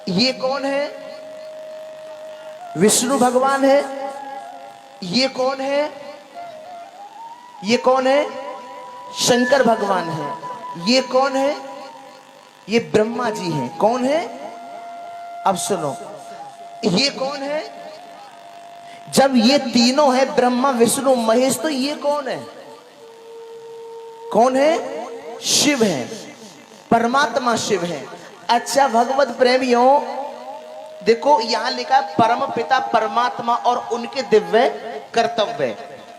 ये कौन है? विष्णु भगवान है। ये कौन है? ये कौन है? शंकर भगवान है। ये कौन है? ये ब्रह्मा जी हैं। कौन है? अब सुनो, ये कौन है? जब ये तीनों है, ब्रह्मा विष्णु महेश, तो ये कौन है? कौन है? शिव है, परमात्मा शिव है। अच्छा भगवत प्रेमियों, देखो यहां लिखा है परम पिता परमात्मा और उनके दिव्य कर्तव्य।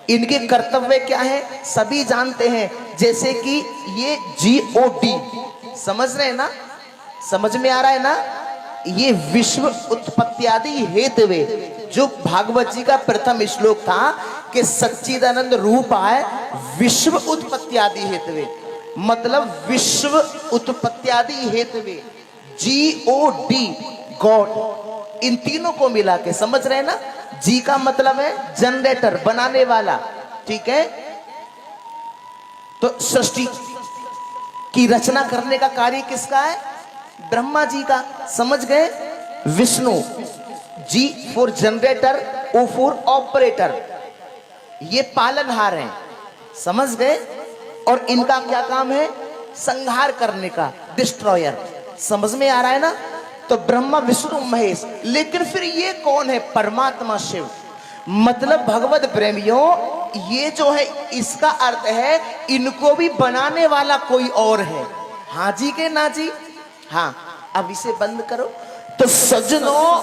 इनके कर्तव्य क्या है सभी जानते हैं, जैसे कि ये GOD, समझ रहे हैं ना? समझ में आ रहा है ना? ये विश्व उत्पत्त्यादि हेतवे, जो भागवत जी का प्रथम श्लोक था कि सच्चिदानंद रूप आए विश्व उत्पत्त्यादि हेतवे, मतलब विश्व उत्पत्त्यादि हेतवे, GOD, गॉड। इन तीनों को मिला के समझ रहे हैं ना? जी का मतलब है जनरेटर, बनाने वाला, ठीक है? तो सृष्टि की रचना करने का कार्य किसका है? ब्रह्मा जी का। समझ गए? Vishnu, G for generator, O for operator, ये पालनहार हैं। समझ गए? और इनका क्या काम है? संहार करने का, डिस्ट्रॉयर। समझ में आ रहा है ना? तो ब्रह्मा विष्णु महेश। लेकिन फिर ये कौन है? परमात्मा शिव। मतलब भगवत प्रेमियों, ये जो है इसका अर्थ है इनको भी बनाने वाला कोई और है। हाँ जी के ना जी? हाँ, अब इसे बंद करो। तो सज्जनों,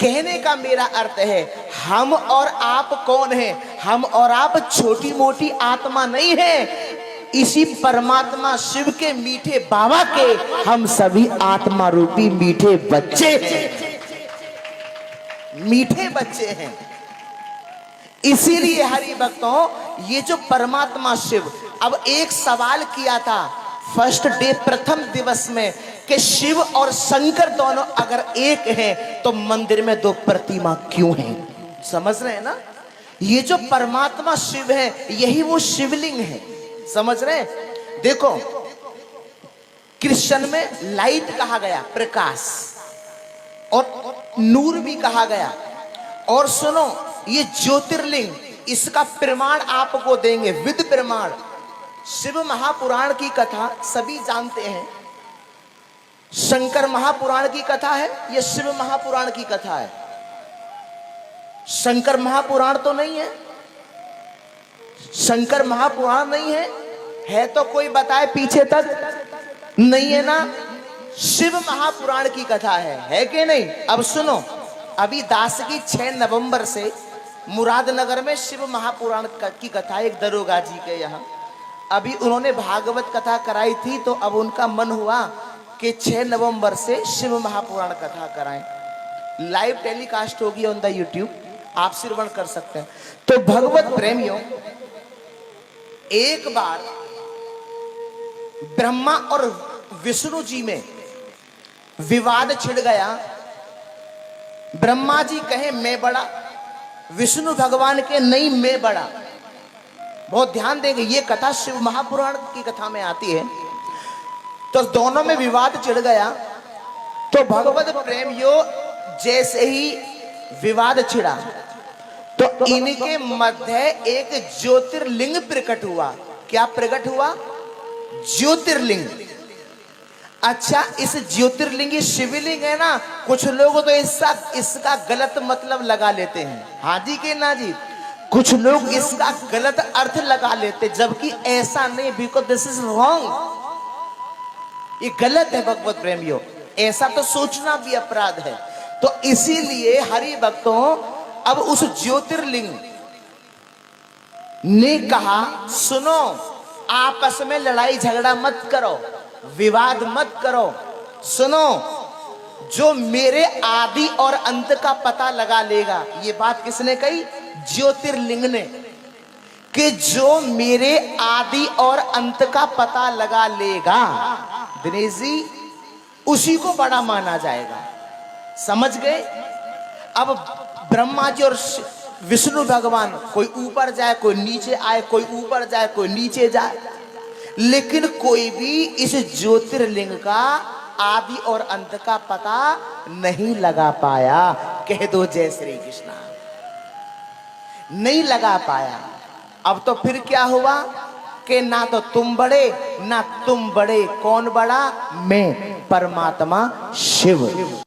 कहने का मेरा अर्थ है, हम और आप कौन है? हम और आप छोटी मोटी आत्मा नहीं है, इसी परमात्मा शिव के मीठे बाबा के हम सभी आत्मा रूपी मीठे बच्चे हैं, मीठे बच्चे हैं। इसीलिए हरि भक्तों, ये जो परमात्मा शिव, अब एक सवाल किया था फर्स्ट डे, प्रथम दिवस में, कि शिव और शंकर दोनों अगर एक हैं तो मंदिर में दो प्रतिमा क्यों हैं? समझ रहे हैं ना? ये जो परमात्मा शिव है, यही वो शिवलिंग है। समझ रहे हैं? देखो, कृष्ण में लाइट कहा गया, प्रकाश, और नूर भी कहा गया। और सुनो, ये ज्योतिर्लिंग, इसका प्रमाण आपको देंगे, विद प्रमाण। शिव महापुराण की कथा सभी जानते हैं। शंकर महापुराण की कथा है, यह शिव महापुराण की कथा है। शंकर महापुराण तो नहीं है, शंकर महापुराण नहीं है, है तो कोई बताए पीछे तक? नहीं है ना? शिव महापुराण की कथा है कि नहीं? अब सुनो, अभी दास की 6 नवंबर से मुरादनगर में शिव महापुराण की कथा, एक दरोगा जी के यहाँ, अभी उन्होंने भागवत कथा कराई थी, तो अब उनका मन हुआ कि 6 नवंबर से शिव महापुराण कथा कराएं। लाइव टेलीकास्ट होगी ऑन द यूट्यूब, आप श्रवण कर सकते हैं। तो भगवत प्रेमियों, एक बार ब्रह्मा और विष्णु जी में विवाद छिड़ गया। ब्रह्मा जी कहे मैं बड़ा, विष्णु भगवान के नहीं मैं बड़ा। बहुत ध्यान देंगे, ये कथा शिव महापुराण की कथा में आती है। तो दोनों में विवाद छिड़ गया। तो भगवत प्रेमियों, जैसे ही विवाद छिड़ा तो इनके मध्य एक ज्योतिर्लिंग प्रकट हुआ। क्या प्रकट हुआ? ज्योतिर्लिंग। अच्छा, इस ज्योतिर्लिंग शिवलिंग है ना, कुछ लोग तो इसका गलत मतलब लगा लेते हैं। हाँ जी के ना जी? कुछ लोग इसका गलत अर्थ लगा लेते, जबकि ऐसा नहीं, बिकॉज दिस इज रॉन्ग। ये गलत है भगवत प्रेमियों, ऐसा तो सोचना भी अपराध है। तो इसीलिए हरि भक्तों, अब उस ज्योतिर्लिंग ने कहा सुनो, आपस में लड़ाई झगड़ा मत करो, विवाद मत करो। सुनो, जो मेरे आदि और अंत का पता लगा लेगा, ये बात किसने कही? ज्योतिर्लिंग ने, कि जो मेरे आदि और अंत का पता लगा लेगा, दिनेश जी, उसी को बड़ा माना जाएगा। समझ गए? अब ब्रह्मा जी और विष्णु भगवान, कोई ऊपर जाए कोई नीचे आए, कोई ऊपर जाए कोई नीचे जाए, लेकिन कोई भी इस ज्योतिर्लिंग का आदि और अंत का पता नहीं लगा पाया। कह दो जय श्री कृष्णा। नहीं लगा पाया। अब तो फिर क्या हुआ कि ना तो तुम बड़े ना तुम बड़े, कौन बड़ा? मैं, परमात्मा शिव।